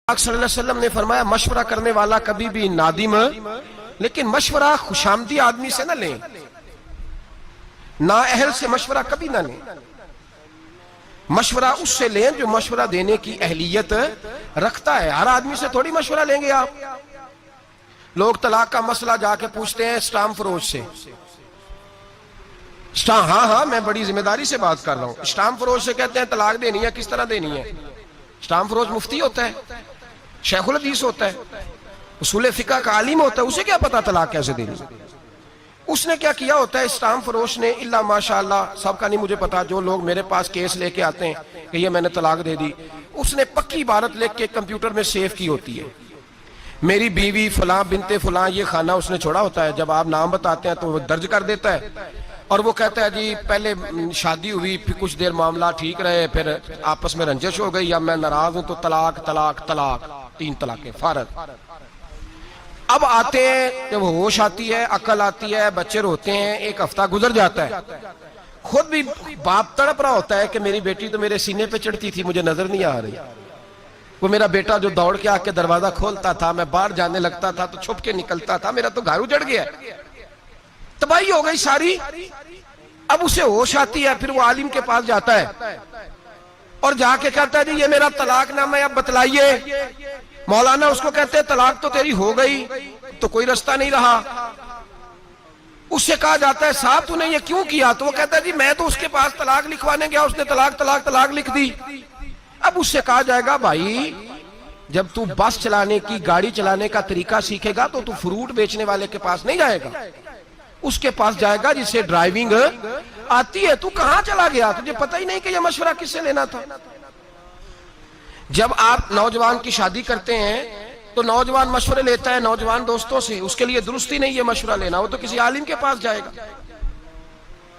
صلی اللہ علیہ وسلم نے فرمایا مشورہ کرنے والا کبھی بھی نادم، لیکن مشورہ خوشامدی آدمی سے نہ لیں، نااہل سے مشورہ کبھی نہ لیں۔ مشورہ اس سے لیں جو مشورہ دینے کی اہلیت رکھتا ہے۔ ہر آدمی سے تھوڑی مشورہ لیں گے آپ۔ لوگ طلاق کا مسئلہ جا کے پوچھتے ہیں اسٹام فروش سے۔ ہاں میں بڑی ذمہ داری سے بات کر رہا ہوں۔ اسٹام فروش سے کہتے ہیں طلاق دینی ہے، کس طرح دینی ہے؟ اسٹام فروش مفتی ہوتا ہے، شیخ الحدیث ہوتا ہے، اصول فقہ کا عالم ہوتا ہے، اسے کیا پتا طلاق کیسے دینی؟ اس نے کیا کیا ہوتا ہے اسٹام فروش نے؟ اللہ ماشاءاللہ سب کا نہیں مجھے پتا، جو لوگ میرے پاس کیس لے کے آتے ہیں کہ یہ میں نے طلاق دے دی، اس نے پکی عبارت لکھ کے کمپیوٹر میں سیو کی ہوتی ہے، میری بیوی فلاں بنت فلاں، یہ خانہ اس نے چھوڑا ہوتا ہے۔ جب آپ نام بتاتے ہیں تو وہ درج کر دیتا ہے، اور وہ کہتا ہے جی پہلے شادی ہوئی، پھر کچھ دیر معاملہ ٹھیک رہے، پھر آپس میں رنجش ہو گئی، اب میں ناراض ہوں تو طلاق طلاق طلاق، 3 طلاقیں فارغ۔ اب آتے ہیں، جب ہوش آتی ہے، عقل آتی ہے، بچے روتے ہیں، ایک ہفتہ گزر جاتا ہے، خود بھی باپ تڑپ رہا ہوتا ہے کہ میری بیٹی تو میرے سینے پہ چڑھتی تھی، مجھے نظر نہیں آ رہی، وہ میرا بیٹا جو دوڑ کے آ کے دروازہ کھولتا تھا، میں باہر جانے لگتا تھا تو چھپ کے نکلتا تھا، میرا تو گھر اجڑ گیا، تباہی ہو گئی ساری۔ اب اسے ہوش آتی ہے، پھر وہ عالم کے پاس جاتا ہے اور جا کے کہتا ہے جی یہ میرا طلاق نامہ ہے، اب بتلائیے۔ مولانا اس کو کہتے ہیں طلاق تو تیری ہو گئی، تو کوئی رستہ نہیں رہا۔ اس سے کہا جاتا ہے صاحب تو نے یہ کیوں کیا؟ تو وہ کہتا ہے جی میں تو اس کے پاس طلاق لکھوانے گیا، اس نے طلاق طلاق طلاق لکھ دی۔ اب اس سے کہا جائے گا بھائی جب تو بس چلانے کی، گاڑی چلانے کا طریقہ سیکھے گا تو فروٹ بیچنے والے کے پاس نہیں جائے گا، اس کے پاس جائے گا جسے ڈرائیونگ آتی ہے۔ تو کہاں چلا گیا؟ تجھے پتہ ہی نہیں کہ یہ مشورہ کس سے لینا تھا۔ جب آپ نوجوان کی شادی کرتے ہیں تو نوجوان مشورے لیتا ہے نوجوان دوستوں سے، اس کے لیے درست ہی نہیں یہ مشورہ لینا، وہ تو کسی عالم کے پاس جائے گا،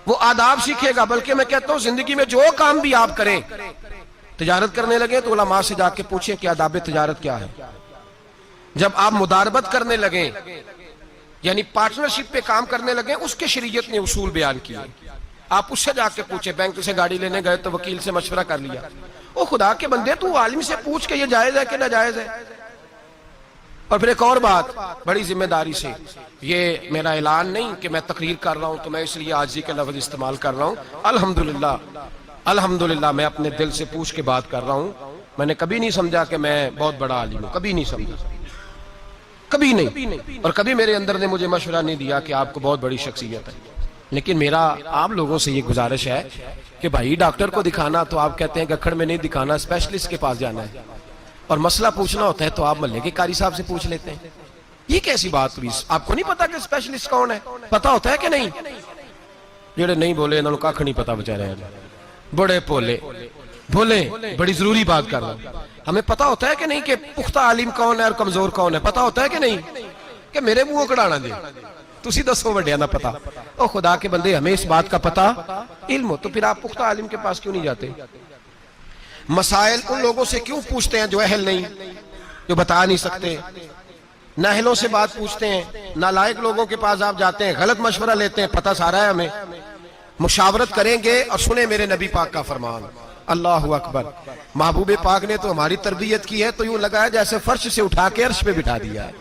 وہ آداب سیکھے گا۔ بلکہ میں کہتا ہوں زندگی میں جو کام بھی آپ کریں، تجارت کرنے لگیں تو علماء سے جا کے پوچھیں کہ آداب تجارت کیا ہے۔ جب آپ مداربت کرنے لگیں یعنی پارٹنرشپ پہ کام کرنے لگیں، اس کے شریعت نے اصول بیان کیے، آپ اس سے جا کے پوچھیں۔ بینک سے گاڑی لینے گئے تو وکیل سے مشورہ کر لیا، او خدا کے بندے تو عالم سے پوچھ کے یہ جائز ہے کہ ناجائز ہے۔ اور پھر ایک اور بات بڑی ذمہ داری سے، یہ میرا اعلان نہیں کہ میں تقریر کر رہا ہوں تو میں اس لیے عاجزی کے لفظ استعمال کر رہا ہوں، الحمدللہ میں اپنے دل سے پوچھ کے بات کر رہا ہوں۔ میں نے کبھی نہیں سمجھا کہ میں بہت بڑا عالم ہوں، کبھی نہیں سمجھا، کبھی نہیں، اور کبھی میرے اندر نے مجھے مشورہ نہیں دیا کہ آپ کو بہت بڑی شخصیت ہے۔ لیکن میرا آپ لوگوں سے یہ گزارش ہے کہ بھائی ڈاکٹر کو دکھانا تو آپ کہتے ہیں گکھڑ میں نہیں دکھانا، اسپیشلسٹ کے پاس جانا ہے، اور مسئلہ پوچھنا ہوتا ہے تو آپ محلے کے قاری صاحب سے پوچھ لیتے ہیں۔ یہ کیسی بات ہوئی؟ آپ کو نہیں پتا کہ اسپیشلسٹ کون ہے؟ پتا ہوتا ہے کہ نہیں؟ جڑے نہیں بولے انہوں نے کاکھ نہیں پتا بچارے، بڑے بولے بڑی ضروری بات کر رہا ہوں۔ ہمیں پتا ہوتا ہے کہ نہیں کہ پختہ عالم کون ہے اور کمزور کون ہے؟ پتا ہوتا ہے کہ نہیں کہ میرے منہ کڑانا دے تسی دسو وڈیا نہ پتا؟ او خدا کے بندے ہمیں اس بات کا پتا علم ہو تو پھر آپ پختہ عالم کے پاس کیوں نہیں جاتے؟ مسائل ان لوگوں سے کیوں پوچھتے ہیں جو اہل نہیں، جو بتا نہیں سکتے؟ نااہلوں سے بات پوچھتے ہیں، نالائق لوگوں کے پاس آپ جاتے ہیں، غلط مشورہ لیتے ہیں، پتہ سارا ہے ہمیں۔ مشاورت کریں گے اور سنیں میرے نبی پاک کا فرمان، اللہ اکبر۔ محبوب پاک نے تو ہماری تربیت کی ہے تو یوں لگا ہے جیسے فرش سے اٹھا کے عرش پہ بٹھا دیا ہے۔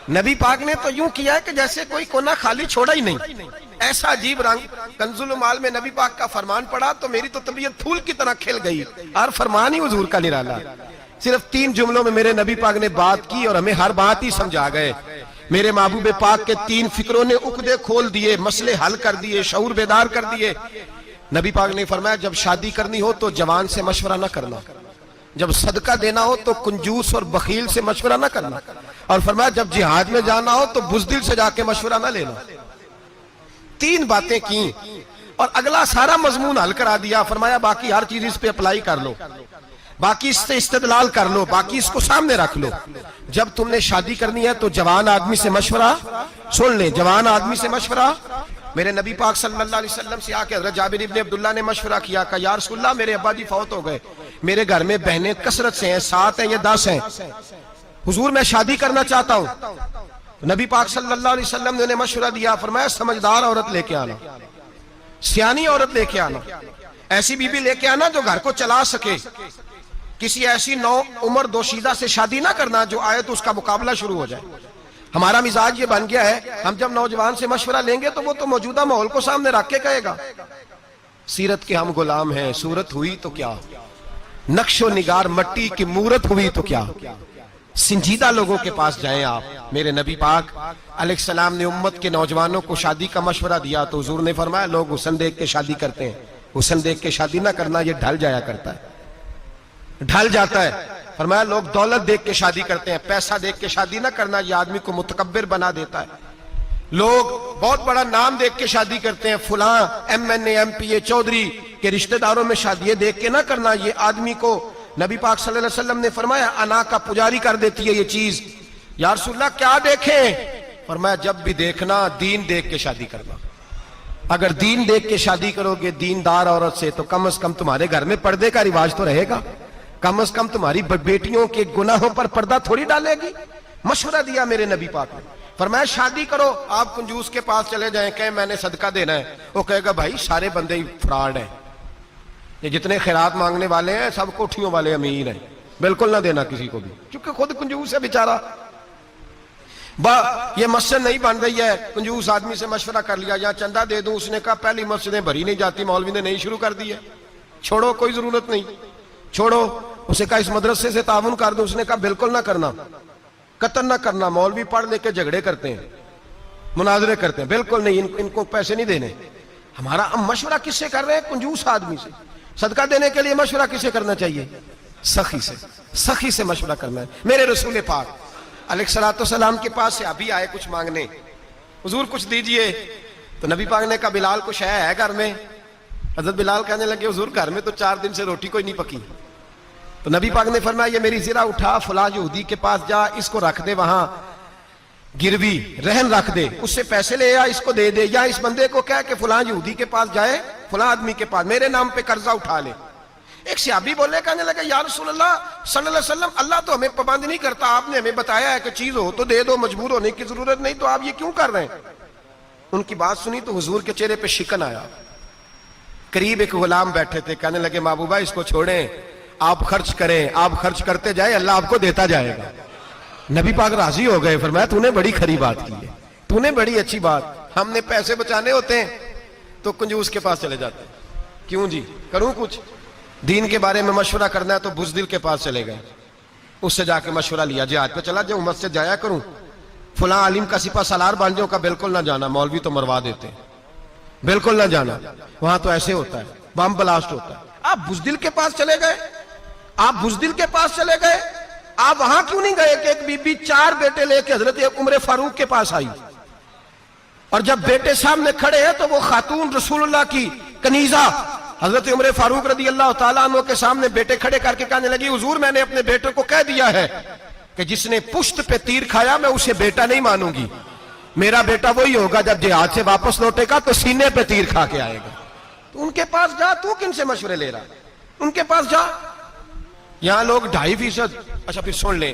نبی پاک نے تو یوں کیا ہے کہ جیسے کوئی کونا خالی چھوڑا ہی نہیں، ایسا عجیب رنگ۔ کنز المال میں نبی پاک کا فرمان پڑھا تو میری تو طبیعت پھول کی طرح کھل گئی، اور فرمان ہی حضور کا نرالا۔ صرف 3 جملوں میں میرے نبی پاک نے بات کی اور ہمیں ہر بات ہی سمجھا گئے۔ میرے محبوب پاک کے 3 فکروں نے عقدے کھول دیے، مسئلے حل کر دیے، شعور بیدار کر دیے۔ نبی پاک نے فرمایا جب شادی کرنی ہو تو جوان سے مشورہ نہ کرنا، جب صدقہ دینا ہو تو کنجوس اور بخیل سے مشورہ نہ کرنا، اور فرمایا جب جہاد میں جانا ہو تو بزدل سے جا کے مشورہ نہ لینا۔ 3 باتیں کی اور اگلا سارا مضمون حل کرا دیا۔ فرمایا باقی ہر چیز اس پہ اپلائی کر لو، باقی اس سے استدلال کر لو، باقی اس کو سامنے رکھ لو۔ جب تم نے شادی کرنی ہے تو جوان آدمی سے مشورہ سن لیں، جوان آدمی سے مشورہ۔ میرے نبی پاک صلی اللہ علیہ وسلم سے آ کے حضرت جابر ابن عبداللہ نے مشورہ کیا کہ یا رسول اللہ میرے ابا جی فوت ہو گئے، میرے گھر میں بہنیں کثرت سے ہیں، 7 ہیں یا 10 ہیں، حضور میں شادی کرنا چاہتا ہوں۔ نبی پاک صلی اللہ علیہ وسلم نے انہیں مشورہ دیا، فرمایا سمجھدار عورت لے کے آنا، سیانی عورت لے کے آنا، ایسی بیوی لے کے آنا جو گھر کو چلا سکے، کسی ایسی نو عمر دوشیزہ سے شادی نہ کرنا جو آئے تو اس کا مقابلہ شروع ہو جائے. ہمارا مزاج یہ بن گیا ہے, ہم جب نوجوان سے مشورہ لیں گے تو وہ تو موجودہ ماحول کو سامنے رکھ کے کہے گا سیرت کے ہم غلام ہیں, صورت ہوئی تو کیا, نقش و نگار مٹی کی مورت ہوئی تو کیا. سنجیدہ لوگوں کے پاس جائیں آپ. میرے نبی پاک علیہ السلام نے امت کے نوجوانوں کو شادی کا مشورہ دیا تو حضور نے فرمایا لوگ حسن دیکھ کے شادی کرتے ہیں, حسن دیکھ کے شادی نہ کرنا, یہ ڈھل جایا کرتا ہے, ڈھل جاتا ہے. فرمایا لوگ دولت دیکھ کے شادی کرتے ہیں, پیسہ دیکھ کے شادی نہ کرنا, یہ آدمی کو متکبر بنا دیتا ہے. لوگ بہت بڑا نام دیکھ کے شادی کرتے ہیں, فلاں MNA MP چودھری کے رشتہ داروں میں شادی, یہ دیکھ کے نہ کرنا, یہ آدمی کو نبی پاک صلی اللہ علیہ وسلم نے فرمایا انا کا پجاری کر دیتی ہے یہ چیز. یا رسول اللہ کیا دیکھیں؟ فرمایا جب بھی دیکھنا دین دیکھ کے شادی کرنا. اگر دین دیکھ کے شادی کرو گے دیندار عورت سے تو کم از کم تمہارے گھر میں پردے کا رواج تو رہے گا, کم از کم تمہاری بیٹیوں کے گناہوں پر پردہ تھوڑی ڈالے گی. مشورہ دیا میرے نبی پاک نے, فرمایا شادی کرو. آپ کنجوس کے پاس چلے جائیں, کہیں میں نے صدقہ دینا ہے, وہ کہے گا بھائی سارے بندے ہی فراڈ ہیں, یہ جتنے خیرات مانگنے والے ہیں سب کوٹھیوں والے امیر ہیں, بالکل نہ دینا کسی کو بھی, کیونکہ خود کنجوس ہے بیچارہ. یہ مسجد نہیں بن رہی ہے, کنجوس آدمی سے مشورہ کر لیا یا چندہ دے دوں, اس نے کہا پہلی مسجدیں بھری نہیں جاتی, مولوی نے نہیں شروع کر دی ہے, چھوڑو کوئی ضرورت نہیں, چھوڑو. اسے کہا اس مدرسے سے تعاون کر دوں, اس نے کہا بالکل نہ کرنا, قطع نہ کرنا, مولوی پڑھ لے کے جھگڑے کرتے ہیں, مناظرے کرتے ہیں, بالکل نہیں, ان کو پیسے نہیں دینے. ہمارا ہم مشورہ کس سے کر رہے ہیں؟ کنجوس آدمی سے. صدقہ دینے کے لیے مشورہ کس سے کرنا چاہیے؟ سخی سے, سخی سے مشورہ کرنا ہے. میرے رسول پاک علیہ الصلوۃ والسلام کے پاس سے ابھی آئے کچھ مانگنے, حضور کچھ دیجئے. تو نبی پاک نے کہا بلال کچھ ہے گھر میں؟ حضرت بلال کہنے لگے حضور گھر میں تو 4 دن سے روٹی کوئی نہیں پکی. تو نبی پاک نے فرمایا یہ میری زرہ اٹھا, فلاں یہودی کے پاس جا, اس کو رکھ دے وہاں گروی, رہن رکھ دے, اس سے پیسے لے آ, اس کو دے دے, یا اس بندے کو کہہ کہ فلاں یہودی کے پاس جائے, فلاں آدمی کے پاس میرے نام پہ قرضہ اٹھا لے. ایک صحابی بولے, کہنے لگے یا رسول اللہ صلی اللہ علیہ وسلم اللہ تو ہمیں پابند نہیں کرتا, آپ نے ہمیں بتایا ہے کہ چیز ہو تو دے دو, مجبور ہونے کی ضرورت نہیں, تو آپ یہ کیوں کر رہے ہیں؟ ان کی بات سنی تو حضور کے چہرے پہ شکن آیا. قریب ایک غلام بیٹھے تھے, کہنے لگے محبوبہ اس کو چھوڑیں, آپ خرچ کریں, آپ خرچ کرتے جائیں, اللہ آپ کو دیتا جائے گا. نبی پاک راضی ہو گئے, فرمایا تو نے بڑی کھری بات کی ہے, تو نے بڑی اچھی بات. ہم نے پیسے بچانے ہوتے ہیں تو کنجوس کے پاس چلے جاتے ہیں, کیوں جی کروں کچھ, دین کے بارے میں مشورہ کرنا ہے تو بزدل کے پاس چلے گئے, اس سے جا کے مشورہ لیا, جہاد پہ چلا جاؤں, مسجد جایا کروں, فلاں عالم کا سپہ سالار بن جاؤں, کا بالکل نہ جانا, مولوی تو مروا دیتے ہیں, بالکل نہ جانا, وہاں تو ایسے ہوتا ہے, بم بلاسٹ ہوتا ہے. آپ بزدل کے پاس چلے گئے, آپ بزدل کے پاس چلے گئے, آپ وہاں کیوں نہیں گئے کہ ایک بی بی 4 بیٹے لے کے حضرت عمر فاروق کے پاس آئی, اور جب بیٹے سامنے کھڑے ہیں تو وہ خاتون رسول اللہ کی کنیزہ حضرت عمر فاروق رضی اللہ تعالیٰ عنہ کے سامنے بیٹے کھڑے کر کے کہنے لگی حضور میں نے اپنے بیٹے کو کہہ دیا ہے کہ جس نے پشت پہ تیر کھایا میں اسے بیٹا نہیں مانوں گی, میرا بیٹا وہی ہوگا جب جہاد سے واپس لوٹے گا تو سینے پہ تیر کھا کے آئے گا. تو ان کے پاس جا, تو کن سے مشورے لے رہا, ان کے پاس جا. یہاں لوگ 2.5%, اچھا پھر سن لیں,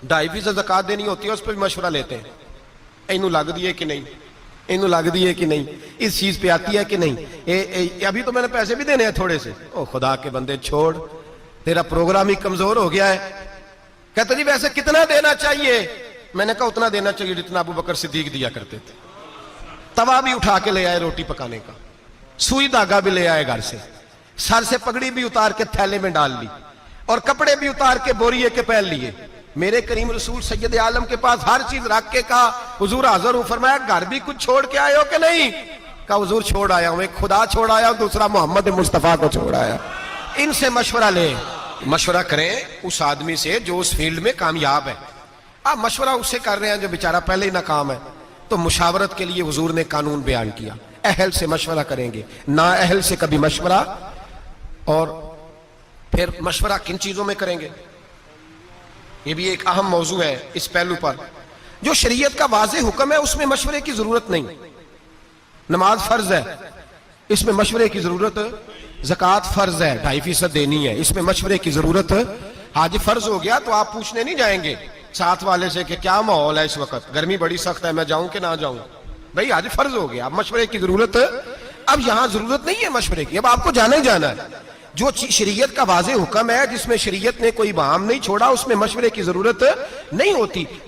2.5% زکات دینی ہوتی ہے, اس پہ بھی مشورہ لیتے ہیں, اینو لگ دیے کہ نہیں, اینو لگ دیے کہ نہیں, اس چیز پہ آتی ہے کہ نہیں, ابھی تو میں نے پیسے بھی دینے ہیں تھوڑے سے. او خدا کے بندے چھوڑ, تیرا پروگرام ہی کمزور ہو گیا ہے. کہتے جی ویسے کتنا دینا چاہیے؟ میں نے کہا اتنا دینا چاہیے جتنا ابو بکر صدیق دیا کرتے تھے. توا بھی اٹھا کے لے آئے روٹی پکانے کا, سوئی دھاگا بھی لے آئے گھر سے, سر سے پگڑی بھی اتار کے تھیلے میں ڈال لی, اور کپڑے بھی اتار کے بوریے کے پہن لیے. میرے کریم رسول سید عالم کے پاس ہر چیز رکھ کے کہا حضور حاضر ہوں. فرمایا گھر بھی کچھ چھوڑ کے آئے ہو کہ نہیں؟ کہا حضور چھوڑ آیا ہوں, ایک خدا چھوڑ آیا ہوں, دوسرا محمد مصطفیٰ کو چھوڑ آیا. ان سے مشورہ لیں, مشورہ کریں اس آدمی سے جو اس فیلڈ میں کامیاب ہے. آپ مشورہ اس سے کر رہے ہیں جو بیچارہ پہلے ہی ناکام ہے, تو مشاورت کے لیے حضور نے قانون بیان کیا, اہل سے مشورہ کریں گے, نا اہل سے کبھی مشورہ. اور پھر مشورہ کن چیزوں میں کریں گے, یہ بھی ایک اہم موضوع ہے. اس پہلو پر جو شریعت کا واضح حکم ہے اس میں مشورے کی ضرورت نہیں. نماز فرض ہے, اس میں مشورے کی ضرورت. زکوٰۃ فرض ہے, 2.5% دینی ہے, اس میں مشورے کی ضرورت. حج فرض ہو گیا تو آپ پوچھنے نہیں جائیں گے ساتھ والے سے کہ کیا ماحول ہے اس وقت, گرمی بڑی سخت ہے, میں جاؤں کہ نہ جاؤں. بھائی حج فرض ہو گیا, اب مشورے کی ضرورت. اب یہاں ضرورت نہیں ہے مشورے کی, اب آپ کو جانا ہی جانا ہے. جو شریعت کا واضح حکم ہے، جس میں شریعت نے کوئی بہام نہیں چھوڑا، اس میں مشورے کی ضرورت نہیں ہوتی.